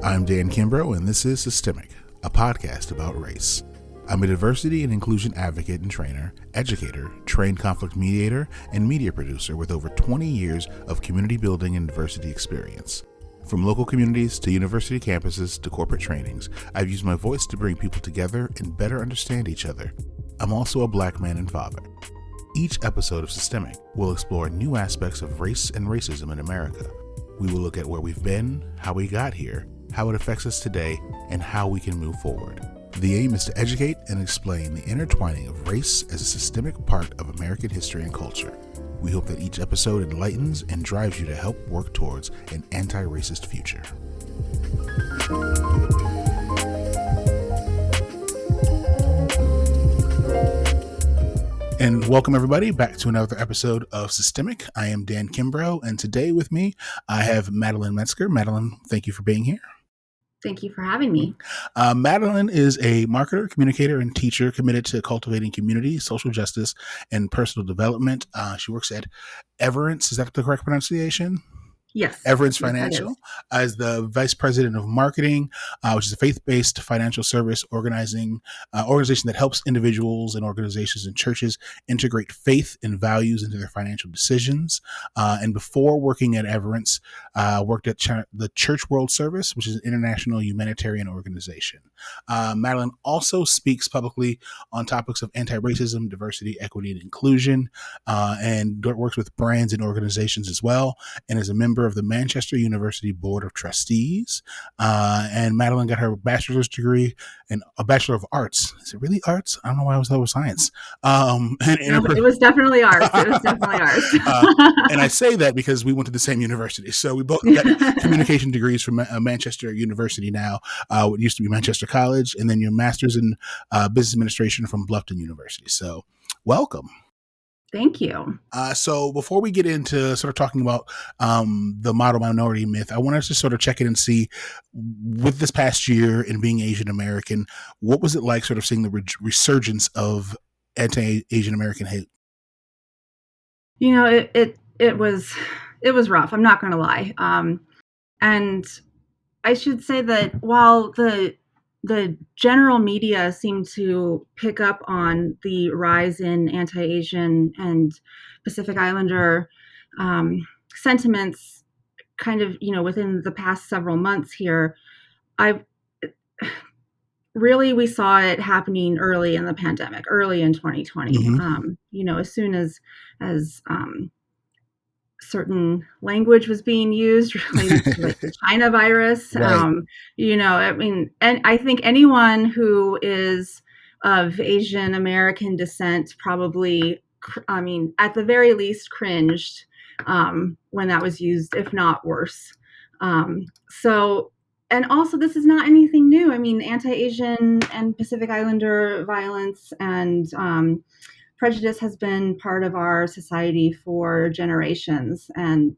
I'm Dan Kimbrough, and this is Systemic, a podcast about race. I'm a diversity and inclusion advocate and trainer, educator, trained conflict mediator, and media producer with over 20 years of community building and diversity experience. From local communities to university campuses to corporate trainings, I've used my voice to bring people together and better understand each other. I'm also a Black man and father. Each episode of Systemic will explore new aspects of race and racism in America. We will look at where we've been, how we got here, how it affects us today, and how we can move forward. The aim is to educate and explain the intertwining of race as a systemic part of American history and culture. We hope that each episode enlightens and drives you to help work towards an anti-racist future. And welcome everybody back to another episode of Systemic. I am Dan Kimbrough, and today with me I have Madalyn Metzger. Madalyn, thank you for being here. Thank you for having me. Madalyn is a marketer, communicator, and teacher committed to cultivating community, social justice, and personal development. She works at Everence. Is that the correct pronunciation? Yes. Everence Financial as the Vice President of Marketing, which is a faith-based financial service organization that helps individuals and organizations and churches integrate faith and values into their financial decisions. And before working at Everence, worked at the Church World Service, which is an international humanitarian organization. Madalyn also speaks publicly on topics of anti-racism, diversity, equity, and inclusion, and works with brands and organizations as well, and is a member of the Manchester University Board of Trustees. And Madalyn got her bachelor's degree and a Bachelor of Arts. Is it really arts? I don't know why I was over science. It was definitely arts. It was definitely arts. And I say that because we went to the same university. So we both got communication degrees from Manchester University now. What used to be Manchester College, and then your master's in business administration from Bluffton University. So welcome. Thank you. So before we get into sort of talking about the model minority myth, I want us to sort of check in and see, with this past year and being Asian American, what was it like sort of seeing the resurgence of anti-Asian American hate? You know, it was rough. I'm not going to lie. And I should say that while the general media seemed to pick up on the rise in anti-Asian and Pacific Islander sentiments kind of, within the past several months here, we saw it happening early in the pandemic, early in 2020. Mm-hmm. As soon as certain language was being used related to like the China virus. Right. And I think anyone who is of Asian American descent probably, at the very least cringed when that was used, if not worse. And also this is not anything new. Anti-Asian and Pacific Islander violence and prejudice has been part of our society for generations, and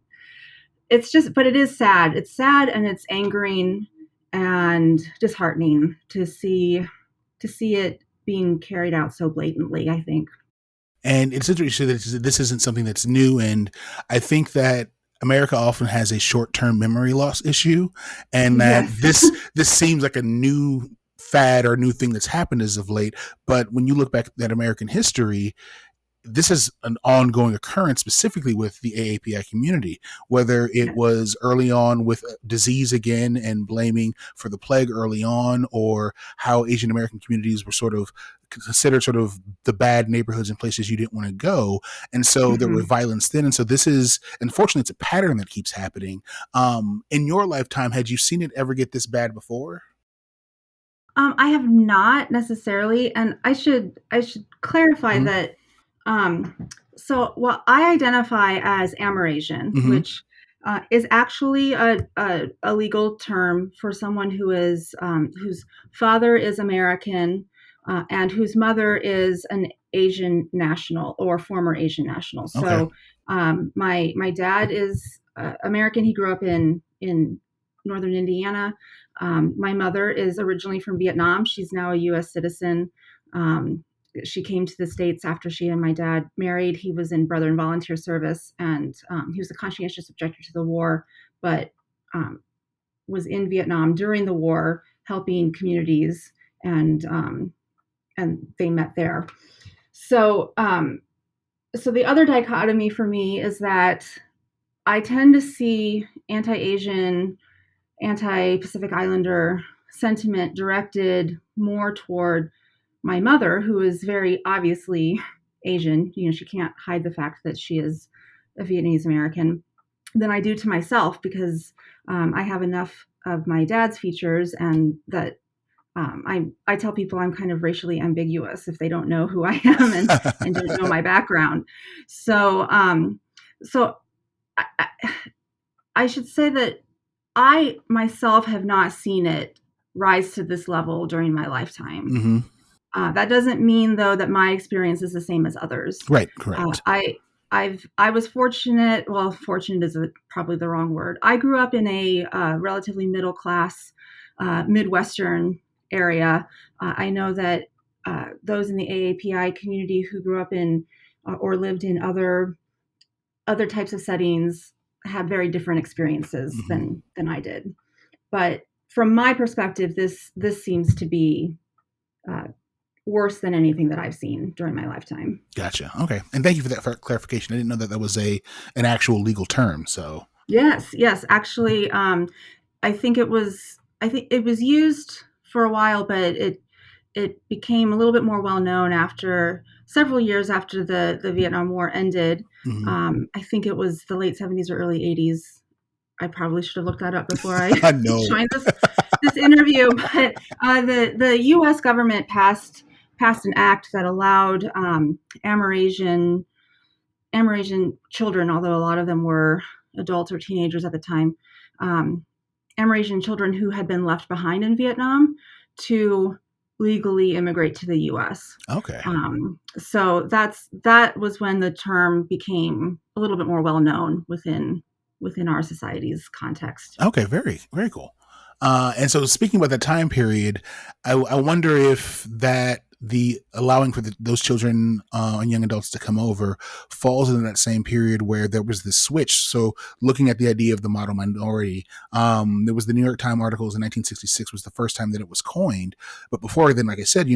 but it is sad. It's sad and it's angering and disheartening to see it being carried out so blatantly, I think. And it's interesting that this isn't something that's new, and I think that America often has a short-term memory loss issue, and that yes. this seems like a new fad or new thing that's happened as of late. But when you look back at American history, this is an ongoing occurrence, specifically with the AAPI community, whether it was early on with disease again and blaming for the plague early on, or how Asian American communities were sort of considered sort of the bad neighborhoods and places you didn't want to go. And so mm-hmm. there was violence then. And so this is, unfortunately, it's a pattern that keeps happening. In your lifetime, had you seen it ever get this bad before? I have not necessarily, and I should clarify mm-hmm. that. I identify as Amerasian, mm-hmm. which is actually a legal term for someone who is whose father is American and whose mother is an Asian national or former Asian national. So my dad is American. He grew up in northern Indiana. My mother is originally from Vietnam. She's now a U.S. citizen. She came to the States after she and my dad married. He was in Brethren Volunteer Service, and he was a conscientious objector to the war, but was in Vietnam during the war, helping communities, and they met there. So so the other dichotomy for me is that I tend to see anti-Asian, anti-Pacific Islander sentiment directed more toward my mother, who is very obviously Asian. You know, she can't hide the fact that she is a Vietnamese American, than I do to myself, because I have enough of my dad's features, and that I tell people I'm kind of racially ambiguous if they don't know who I am, and don't know my background. So so I, I should say that I myself have not seen it rise to this level during my lifetime. Mm-hmm. That doesn't mean, though, that my experience is the same as others. Right, correct. I was fortunate. Well, fortunate is probably the wrong word. I grew up in a relatively middle class Midwestern area. I know that those in the AAPI community who grew up in or lived in other types of settings had very different experiences Mm-hmm. than I did. But from my perspective, this seems to be worse than anything that I've seen during my lifetime. Gotcha. Okay, and thank you for that clarification. I didn't know that that was an actual legal term. So Yes, actually, I think it was used for a while, but it became a little bit more well known after several years after the Vietnam War ended. mm-hmm. I think it was the late 70s or early 80s. I probably should have looked that up before I I know. joined this interview. But the U.S. government passed an act that allowed Amerasian children, although a lot of them were adults or teenagers at the time, Amerasian children who had been left behind in Vietnam, to legally immigrate to the U.S. Okay. So that was when the term became a little bit more well known within our society's context. Okay, very, very cool. And so speaking about the time period, I wonder if that the allowing for those children and young adults to come over falls in that same period where there was this switch. So looking at the idea of the model minority, there was the New York Times articles in 1966 was the first time that it was coined. But before then, like I said,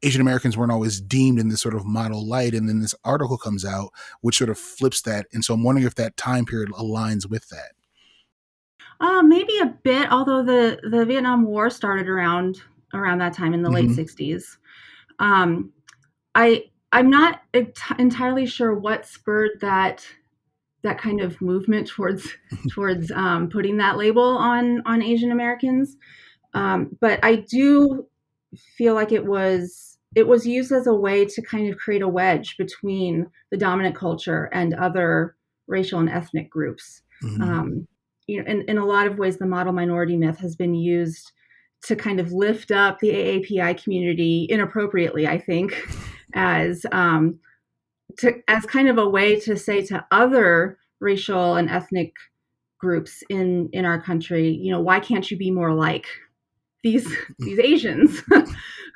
Asian Americans weren't always deemed in this sort of model light. And then this article comes out, which sort of flips that. And so I'm wondering if that time period aligns with that. Maybe a bit, although the Vietnam War started around that time in the late 60s. I'm not entirely sure what spurred that kind of movement towards putting that label on Asian Americans. But I do feel like it was used as a way to kind of create a wedge between the dominant culture and other racial and ethnic groups. In a lot of ways, the model minority myth has been used to kind of lift up the AAPI community inappropriately, I think, as kind of a way to say to other racial and ethnic groups in our country, why can't you be more like these Asians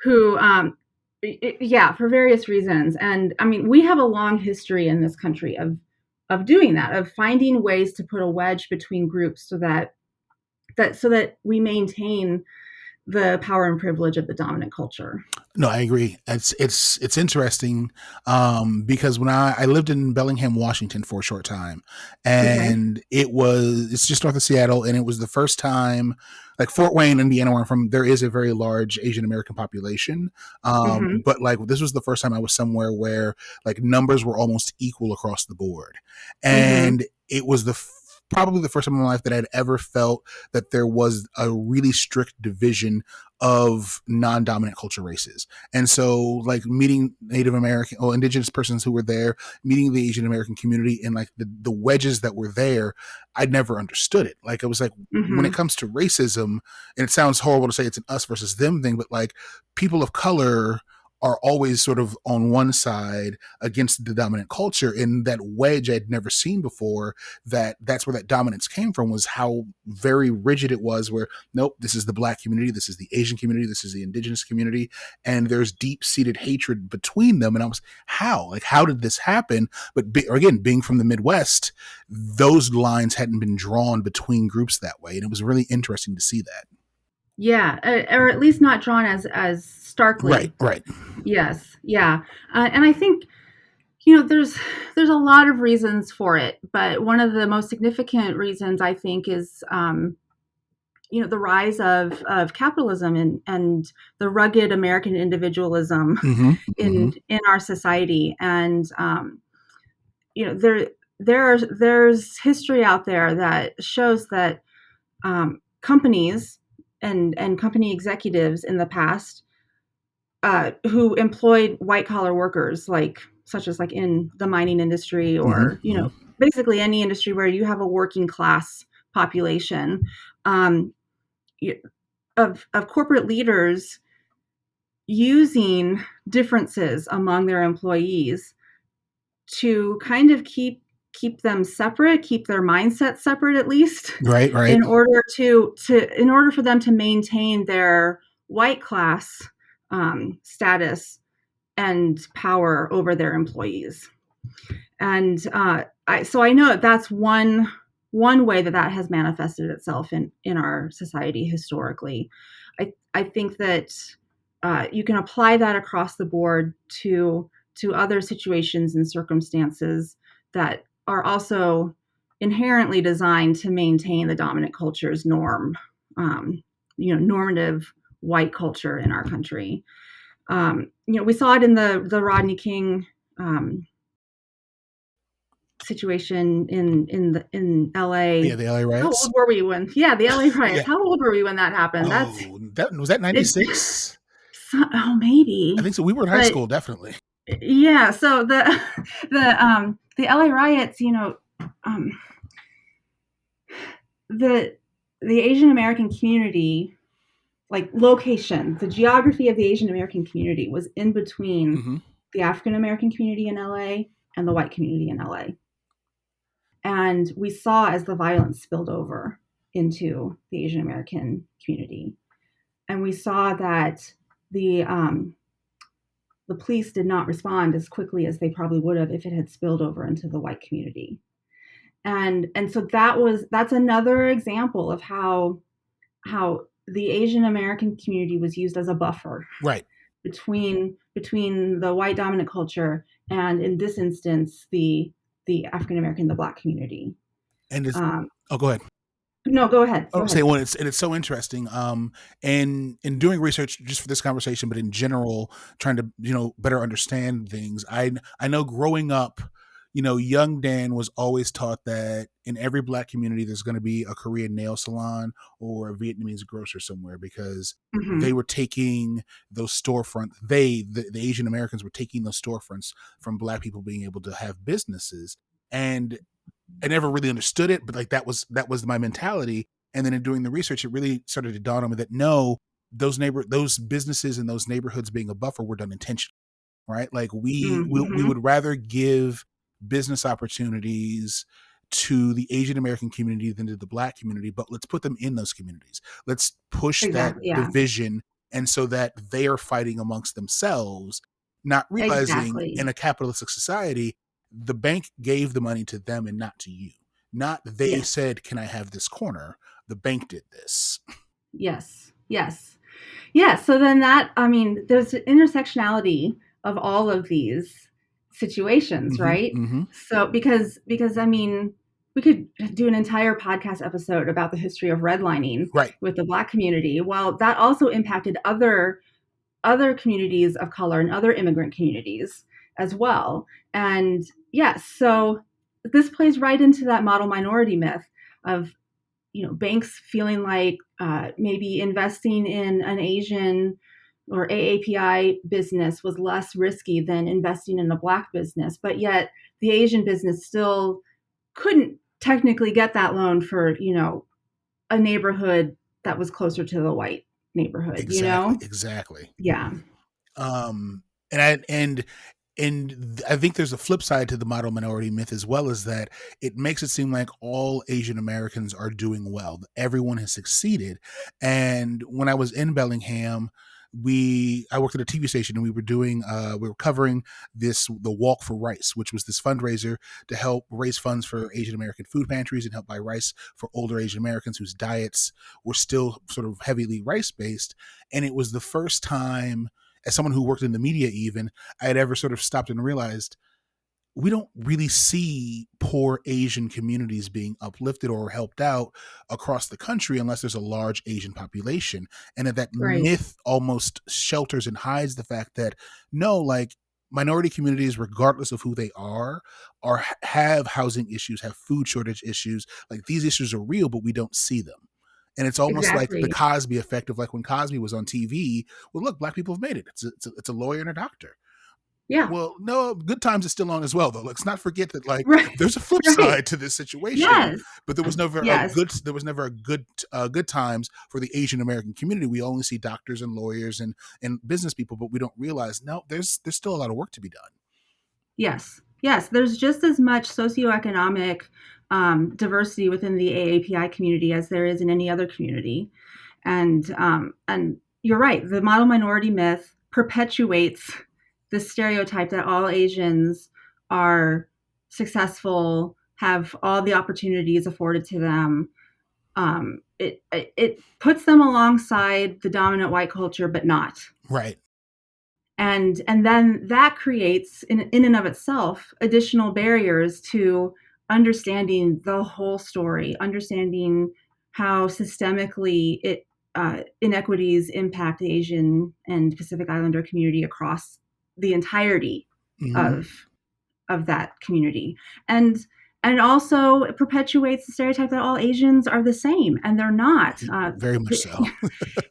who, for various reasons. And I mean, we have a long history in this country of doing that, of finding ways to put a wedge between groups so that we maintain the power and privilege of the dominant culture. No, I agree. It's interesting because when I lived in Bellingham, Washington for a short time, and it's just north of Seattle, and it was the first time, like Fort Wayne, Indiana, where I'm from, there is a very large Asian American population. But like this was the first time I was somewhere where like numbers were almost equal across the board, and it was probably the first time in my life that I'd ever felt that there was a really strict division of non-dominant culture races. And so like meeting Native American or indigenous persons who were there, meeting the Asian American community, and like the wedges that were there, I'd never understood it. Like it was like when it comes to racism, and it sounds horrible to say it's an us versus them thing, but like people of color are always sort of on one side against the dominant culture. And that wedge I'd never seen before, that's where that dominance came from, was how very rigid it was, where nope, this is the Black community, this is the Asian community, this is the indigenous community, and there's deep-seated hatred between them. And I was, how did this happen? But again, being from the Midwest, those lines hadn't been drawn between groups that way, and it was really interesting to see that. Yeah, or at least not drawn as starkly. Right. Yes, yeah, and I think there's a lot of reasons for it, but one of the most significant reasons, I think, is the rise of capitalism and the rugged American individualism in our society, and there's history out there that shows that companies and company executives in the past who employed white collar workers, such as in the mining industry, or basically any industry where you have a working class population, of corporate leaders using differences among their employees to kind of keep them separate, keep their mindset separate, at least, right, in order for them to maintain their white class status and power over their employees. And I know that's one way that has manifested itself in our society historically. I think that you can apply that across the board to other situations and circumstances that are also inherently designed to maintain the dominant culture's normative white culture in our country. We saw it in the Rodney King situation in LA. Yeah, the LA riots. How old were we when? Yeah, the LA riots. Yeah. How old were we when that happened? Was that 96? Maybe. I think so. We were in high school, definitely. Yeah. So the LA riots, the Asian American community, location, the geography of the Asian American community was in between the African American community in LA and the white community in LA. And we saw as the violence spilled over into the Asian American community, and we saw that the police did not respond as quickly as they probably would have if it had spilled over into the white community. And so that's another example of how the Asian American community was used as a buffer, right, between the white dominant culture and, in this instance, the African American, the Black community. And go ahead. No, go ahead. I would say, it's so interesting. And in doing research just for this conversation, but in general, trying to better understand things. I know growing up, young Dan was always taught that in every Black community, there's going to be a Korean nail salon or a Vietnamese grocer somewhere, because they were taking those storefronts. The Asian Americans were taking those storefronts from Black people being able to have businesses. And I never really understood it, but that was my mentality. And then in doing the research, it really started to dawn on me that no, those businesses and those neighborhoods being a buffer were done intentionally, right? We would rather give business opportunities to the Asian American community than to the Black community, but let's put them in those communities. Let's push that division, and so that they are fighting amongst themselves, not realizing in a capitalistic society, the bank gave the money to them and not to you. Not they said, can I have this corner? The bank did this. Yes. So then there's an intersectionality of all of these situations, right? So because we could do an entire podcast episode about the history of redlining with the Black community. Well, that also impacted other communities of color and other immigrant communities as well. And so this plays right into that model minority myth of, banks feeling like maybe investing in an Asian or AAPI business was less risky than investing in a Black business, but yet the Asian business still couldn't technically get that loan for, a neighborhood that was closer to the white neighborhood, Exactly. Yeah. And I think there's a flip side to the model minority myth as well, as that it makes it seem like all Asian Americans are doing well. Everyone has succeeded. And when I was in Bellingham, I worked at a TV station, and we were covering the Walk for Rice, which was this fundraiser to help raise funds for Asian American food pantries and help buy rice for older Asian Americans whose diets were still sort of heavily rice based. And it was the first time, as someone who worked in the media even, I had ever sort of stopped and realized we don't really see poor Asian communities being uplifted or helped out across the country unless there's a large Asian population. And that Right. myth almost shelters and hides the fact that no, like, minority communities, regardless of who they are have housing issues, have food shortage issues. Like, these issues are real, but we don't see them. And it's almost like the Exactly. Cosby effect of, like, when Cosby was on TV. Well, look, black people have made it. It's a lawyer and a doctor. Yeah. Well, no, Good Times is still on as well, though. Let's not forget that, like, Right. there's a flip Right. side to this situation. Yes. But Yes. there was never a Good Times for the Asian American community. We only see doctors and lawyers and business people, but we don't realize, no, there's still a lot of work to be done. Yes. Yes. There's just as much socioeconomic diversity within the AAPI community as there is in any other community. And you're right. The model minority myth perpetuates the stereotype that all Asians are successful, have all the opportunities afforded to them. It puts them alongside the dominant white culture, but not. Right. And then that creates in and of itself additional barriers to understanding the whole story, understanding how systemically inequities impact the Asian and Pacific Islander community across the entirety Mm-hmm. of that community. And also it perpetuates the stereotype that all Asians are the same, and they're not. Very much so.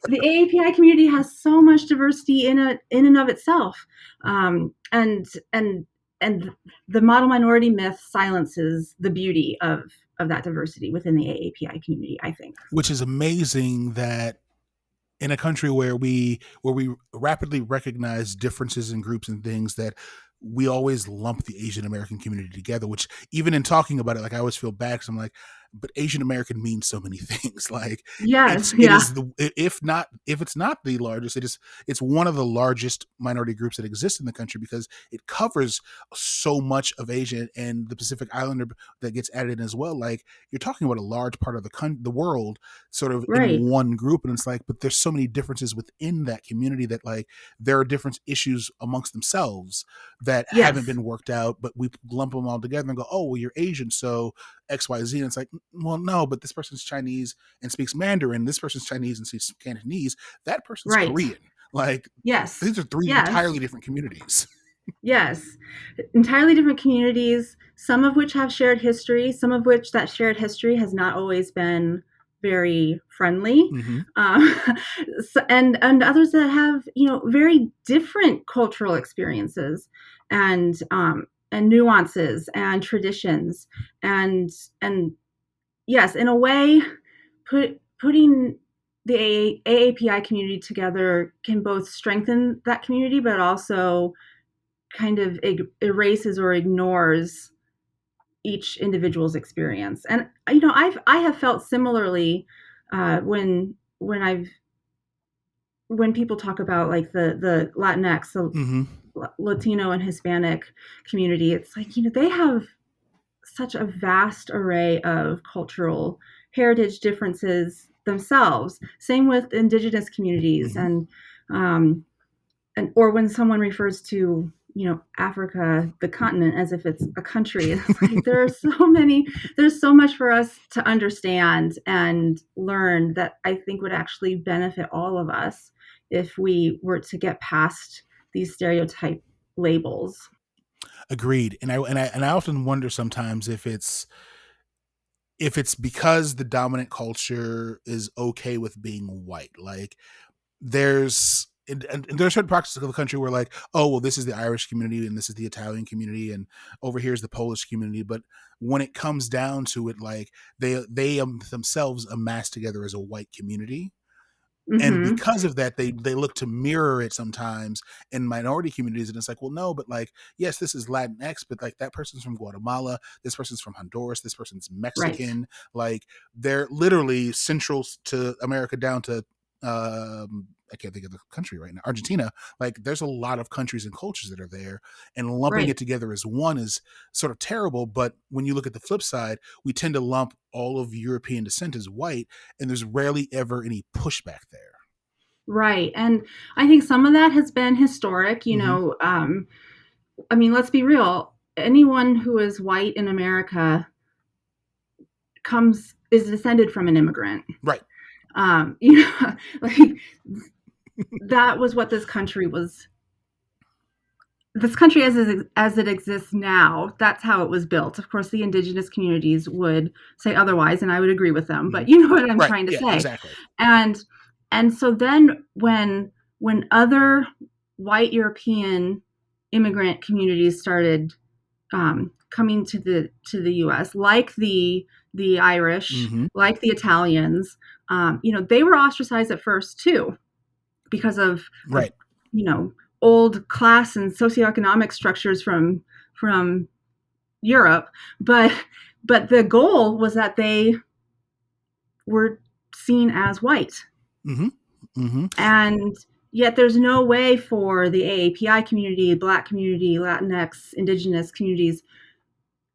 The AAPI community has so much diversity in and of itself, and the model minority myth silences the beauty of that diversity within the AAPI community, I think. Which is amazing that in a country where we rapidly recognize differences in groups and things, that we always lump the Asian American community together, which, even in talking about it, like, I always feel bad because I'm like, but Asian American means so many things. Like, Yes, it yeah, is if it's not the largest, it's one of the largest minority groups that exist in the country, because it covers so much of Asia and the Pacific Islander that gets added in as well. Like, you're talking about a large part of the world sort of in right. one group, and it's like, but there's so many differences within that community that, like, there are different issues amongst themselves that haven't Yes, been worked out, but we lump them all together and go, oh, well, you're Asian, so XYZ. And it's like, well, no, but this person's Chinese and speaks Mandarin. This person's Chinese and speaks Cantonese. That person's right. Korean. Like, Yes, these are three yes. entirely different communities. Yes, entirely different communities, some of which have shared history, some of which that shared history has not always been very friendly, Mm-hmm. um, and others that have very different cultural experiences and nuances and traditions and yes, in a way, putting the AAPI community together can both strengthen that community, but also kind of erases or ignores each individual's experience. And I have felt similarly when when people talk about like the Latinx, the Mm-hmm. Latino and Hispanic community. It's like they have such a vast array of cultural heritage differences themselves. Same with indigenous communities Mm-hmm. um, and or when someone refers to Africa, the continent, as if it's a country. It's like there's so much for us to understand and learn that I think would actually benefit all of us if we were to get past these stereotype labels. Agreed. And I often wonder sometimes if it's because the dominant culture is okay with being white. Like, and there are certain practices of the country where, like, oh, well, this is the Irish community and this is the Italian community and over here is the Polish community. But when it comes down to it, like, they themselves amass together as a white community. And Mm-hmm. because of that, they look to mirror it sometimes in minority communities. And it's like, well, no, but like, yes, this is Latinx, but like that person's from Guatemala, this person's from Honduras, this person's Right. Mexican. Like they're literally central to America down to, I can't think of the country right now, Argentina. Like there's a lot of countries and cultures that are there, and lumping it Right. together as one is sort of terrible. But when you look at the flip side, we tend to lump all of European descent as white, and there's rarely ever any pushback there. Right. And I think some of that has been historic, Mm-hmm. I mean, let's be real. Anyone who is white in America is descended from an immigrant. Right. Like that was what this country was. This country as it exists now, that's how it was built. Of course, the indigenous communities would say otherwise, and I would agree with them. But you know what I'm Right. trying to Yeah, say. exactly. And so then when other white European immigrant communities started coming to the U.S., like the Irish, Mm-hmm. like the Italians, they were ostracized at first too because of Right. old class and socioeconomic structures from Europe, but the goal was that they were seen as white. Mm-hmm. Mm-hmm. And yet there's no way for the AAPI community, Black community, Latinx, indigenous communities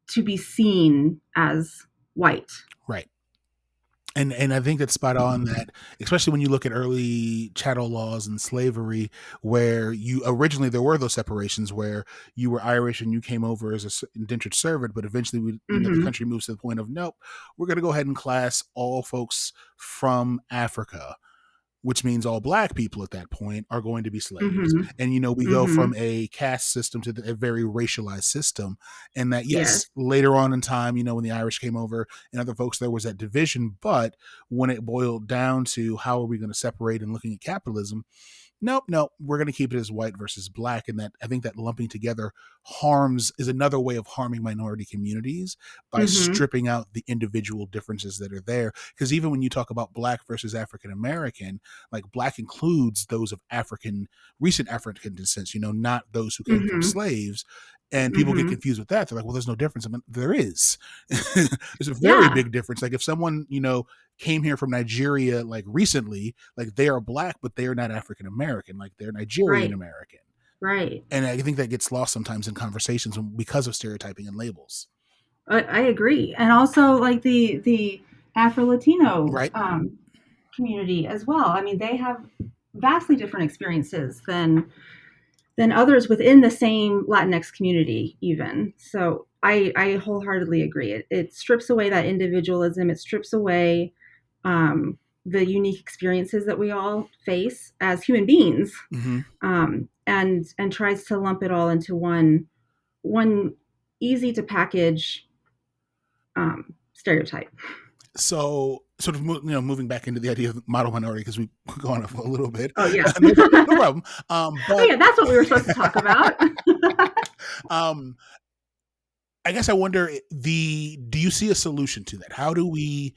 to be seen as white. Right. And I think that's spot on, that especially when you look at early chattel laws and slavery, where you originally there were those separations where you were Irish and you came over as a indentured servant, but eventually the Mm-hmm. country moves to the point of nope, we're going to go ahead and class all folks from Africa, which means all Black people at that point are going to be slaves. Mm-hmm. And, we go Mm-hmm. from a caste system to a very racialized system. And that, yes, Yes. later on in time, when the Irish came over and other folks, there was that division. But when it boiled down to how are we going to separate and looking at capitalism, nope, we're going to keep it as white versus Black. And that I think that lumping together is another way of harming minority communities by Mm-hmm. stripping out the individual differences that are there. Because even when you talk about Black versus African American, like Black includes those of recent African descent, not those who came from Mm-hmm. slaves. And people get Mm-hmm. confused with that. They're like, well, there's no difference. I mean, there is. There's a very Yeah. big difference. Like if someone, came here from Nigeria, like recently, like they are Black, but they are not African American. Like they're Nigerian Right. American. Right. And I think that gets lost sometimes in conversations because of stereotyping and labels. I agree. And also like the Afro Latino Right. community as well. I mean, they have vastly different experiences than others within the same Latinx community, even. So I wholeheartedly agree. It strips away that individualism. It strips away the unique experiences that we all face as human beings, Mm-hmm. and tries to lump it all into one easy to package stereotype. So sort of moving back into the idea of model minority, because we've gone off a little bit. Oh yeah. No problem. Oh yeah, that's what we were supposed to talk about. I guess I wonder, do you see a solution to that? How do we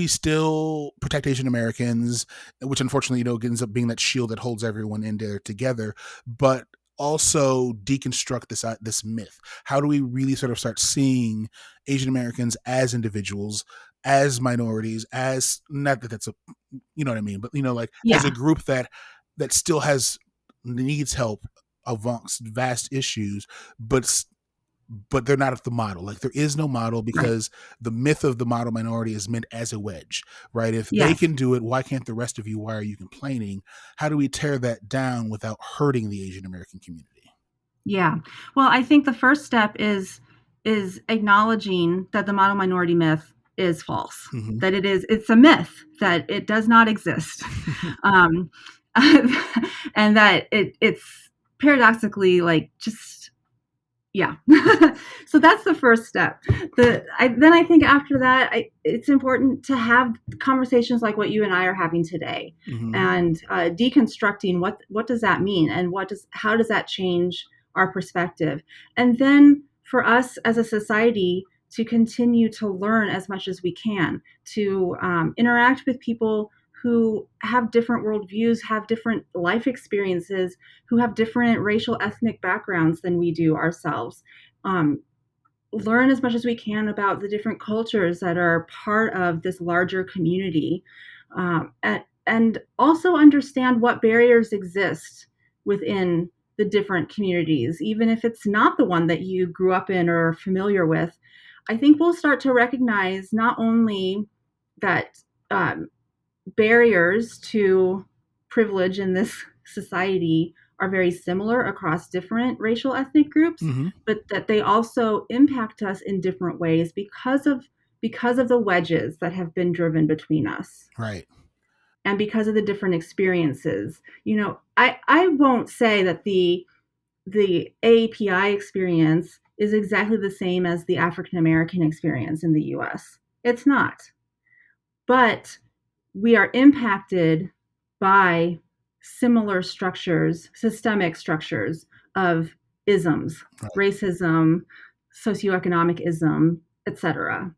still protect Asian Americans, which unfortunately, ends up being that shield that holds everyone in there together, but also deconstruct this myth? How do we really sort of start seeing Asian Americans as individuals, as minorities, as not that that's a, you know what I mean, but like as a Yeah. group that still needs help amongst vast issues, but they're not at the model. Like there is no model Right. because the myth of the model minority is meant as a wedge, right? If they Yes. can do it, why can't the rest of you? Why are you complaining? How do we tear that down without hurting the Asian American community? Yeah. Well, I think the first step is acknowledging that the model minority myth is false. Mm-hmm. That it's a myth, that it does not exist, and that it's paradoxically like just yeah. So that's the first step. Then I think after that, it's important to have conversations like what you and I are having today, Mm-hmm. and deconstructing what does that mean, and how does that change our perspective, and then for us as a society to continue to learn as much as we can, to interact with people who have different worldviews, have different life experiences, who have different racial ethnic backgrounds than we do ourselves. Learn as much as we can about the different cultures that are part of this larger community, and also understand what barriers exist within the different communities, even if it's not the one that you grew up in or are familiar with. I think we'll start to recognize not only that barriers to privilege in this society are very similar across different racial ethnic groups, Mm-hmm. but that they also impact us in different ways because of the wedges that have been driven between us. Right. And because of the different experiences. I won't say that the AAPI experience is exactly the same as the African American experience in the US. It's not. But we are impacted by similar structures, systemic structures of isms, Right. racism, socioeconomic ism, etc.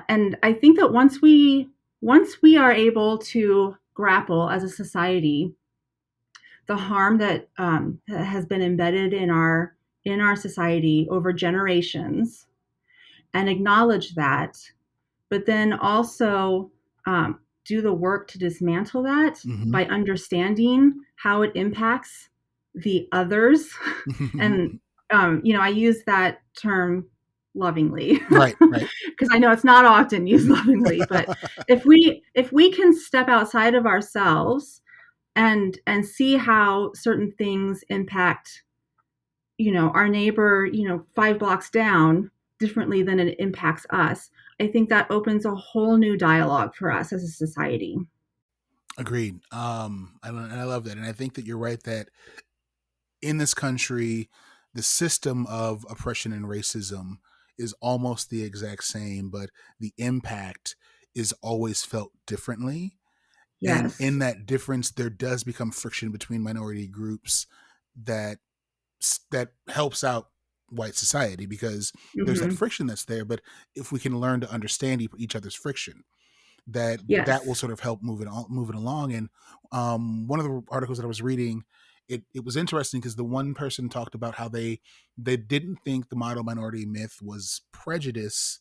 And I think that once we are able to grapple as a society the harm that has been embedded in our society over generations and acknowledge that, but then also do the work to dismantle that Mm-hmm. by understanding how it impacts the others. And I use that term lovingly, Right. Right. because I know it's not often used lovingly. But if we can step outside of ourselves and see how certain things impact our neighbor 5 blocks down differently than it impacts us, I think that opens a whole new dialogue for us as a society. Agreed. I love that, and I think that you're right that in this country, the system of oppression and racism is almost the exact same, but the impact is always felt differently. And Yes. in that difference, there does become friction between minority groups that helps out white society because there's that Hmm. friction that's there. But if we can learn to understand each other's friction, that will Yes. sort of help move it along. And one of the articles that I was reading, it was interesting because the one person talked about how they didn't think the model minority myth was prejudice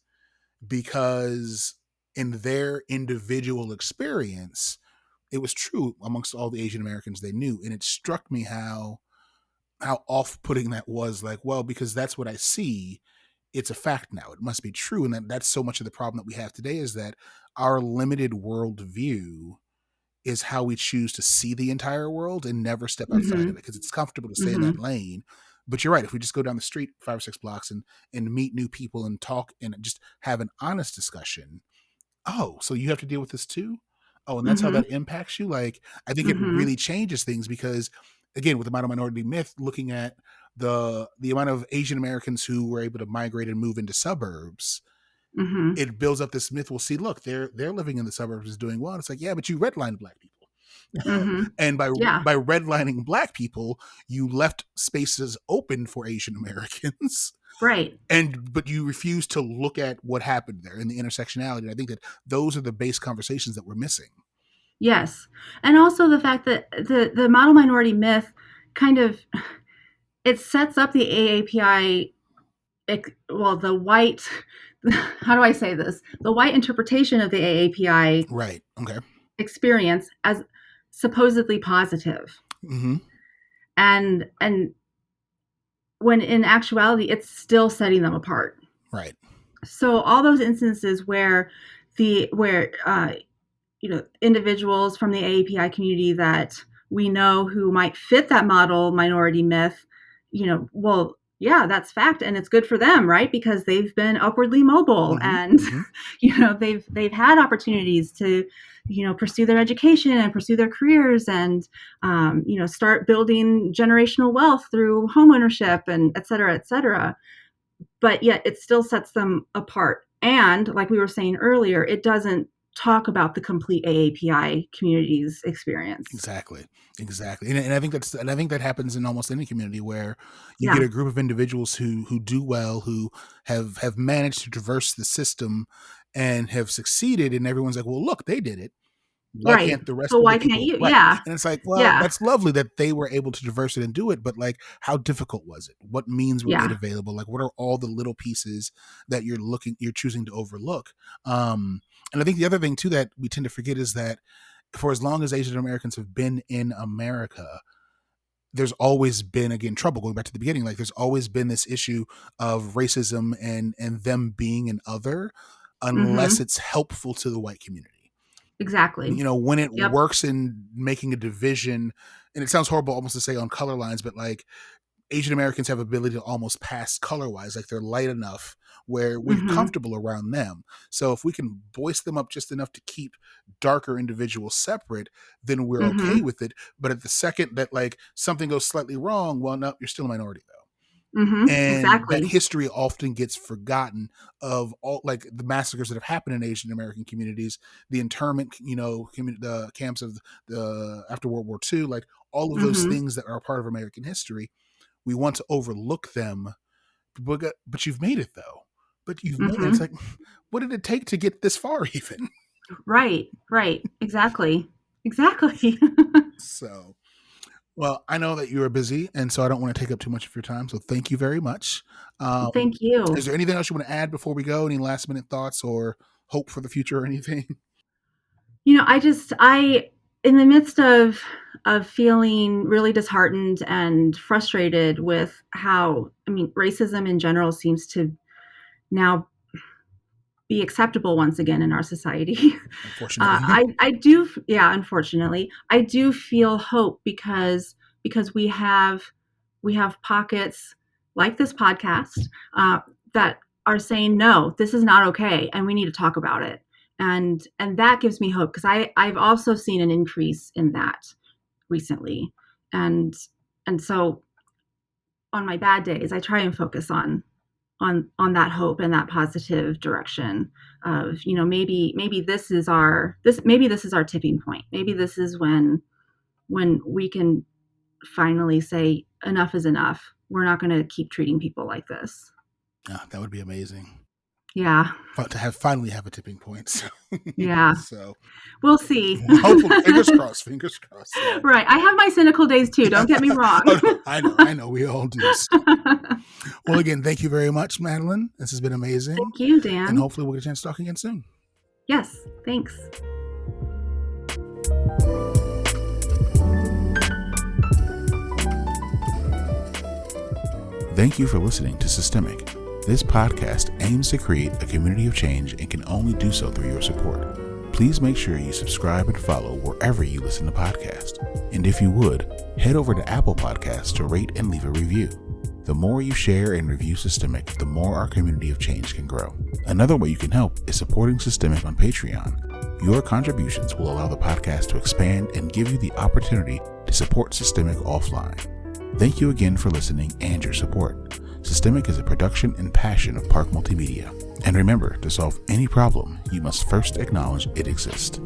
because in their individual experience it was true amongst all the Asian Americans they knew. And it struck me how off-putting that was. Like, well, because that's what I see, it's a fact now, it must be true. And that's so much of the problem that we have today, is that our limited worldview is how we choose to see the entire world and never step outside of Hmm. it because it's comfortable to stay in that Hmm. lane. But you're right, if we just go down the street 5 or 6 blocks and meet new people and talk and just have an honest discussion, oh, so you have to deal with this too? Oh, and that's how Hmm. that impacts you? Like, I think it Hmm. really changes things because, again, with the model minority myth, looking at the amount of Asian Americans who were able to migrate and move into suburbs, Hmm. it builds up this myth. Well, see, look, they're living in the suburbs is doing well. And it's like, yeah, but you redlined black people. Hmm. And by Yeah. redlining black people, you left spaces open for Asian Americans. Right. But you refuse to look at what happened there in the intersectionality. And I think that those are the base conversations that we're missing. Yes. And also the fact that the model minority myth kind of it sets up the AAPI, well, the white, how do I say this? The white interpretation of the AAPI Right. Okay. experience as supposedly positive. Mm-hmm. And when in actuality it's still setting them apart. Right. So all those instances where individuals from the AAPI community that we know who might fit that model minority myth, well, yeah, that's fact, and it's good for them, right? Because they've been upwardly mobile, Mm-hmm. and Mm-hmm. they've had opportunities to pursue their education and pursue their careers, and start building generational wealth through homeownership and et cetera, et cetera. But yet it still sets them apart. And like we were saying earlier, it doesn't talk about the complete AAPI community's experience. Exactly. Exactly. And I think that happens in almost any community where you get Yeah. a group of individuals who do well, who have managed to traverse the system and have succeeded, and everyone's like, well, look, they did it. Why Right. can't the rest So of the why can't people? you? Right. Yeah. And it's like, well, Yeah. that's lovely that they were able to traverse it and do it, but like, how difficult was it? What means were made Yeah. available? Like, what are all the little pieces that you're choosing to overlook? And I think the other thing too that we tend to forget is that for as long as Asian Americans have been in America, there's always been, again, trouble, going back to the beginning. Like, there's always been this issue of racism and them being an other, unless Mhm. it's helpful to the white community. Exactly. When it Yep. works in making a division, and it sounds horrible almost to say on color lines, but like, Asian Americans have ability to almost pass color wise, like they're light enough where we're Mhm. comfortable around them. So if we can voice them up just enough to keep darker individuals separate, then we're okay Mhm. with it. But at the second that like something goes slightly wrong, well, no, you're still a minority though. Mhm. And that Exactly. history often gets forgotten, of all like the massacres that have happened in Asian American communities, the internment, the camps of the after World War II, like all of those Mhm. things that are a part of American history. We want to overlook them, but you've made it though. But you've made it. It's Mhm. like, what did it take to get this far even? Right. Right. Exactly. Exactly. So, well, I know that you are busy, and so I don't want to take up too much of your time. So thank you very much. Thank Is you. there anything else you want to add before we go? Any last minute thoughts or hope for the future or anything? I in the midst of feeling really disheartened and frustrated with how, racism in general seems to now be acceptable once again in our society. Unfortunately. I do, yeah, unfortunately, I do feel hope because we have pockets like this podcast that are saying no, this is not okay, and we need to talk about it, and that gives me hope because I've also seen an increase in that recently, and so on my bad days, I try and focus on that hope and that positive direction of, maybe this is our tipping point. Maybe this is when we can finally say enough is enough. We're not going to keep treating people like this. Yeah, that would be amazing. Yeah. But to finally have a tipping point. So, Yeah. so We'll see. hopefully, fingers crossed. Fingers crossed. So. Right. I have my cynical days too. Don't get me wrong. Oh, no, I know. We all do. So. Well, again, thank you very much, Madalyn. This has been amazing. Thank you, And Dan. hopefully we'll get a chance to talk again soon. Yes. Thanks. Thank you for listening to Systemic. This podcast aims to create a community of change and can only do so through your support. Please make sure you subscribe and follow wherever you listen to podcasts. And if you would, head over to Apple Podcasts to rate and leave a review. The more you share and review Systemic, the more our community of change can grow. Another way you can help is supporting Systemic on Patreon. Your contributions will allow the podcast to expand and give you the opportunity to support Systemic offline. Thank you again for listening and your support. Systemic is a production and passion of Park Multimedia. And remember, to solve any problem, you must first acknowledge it exists.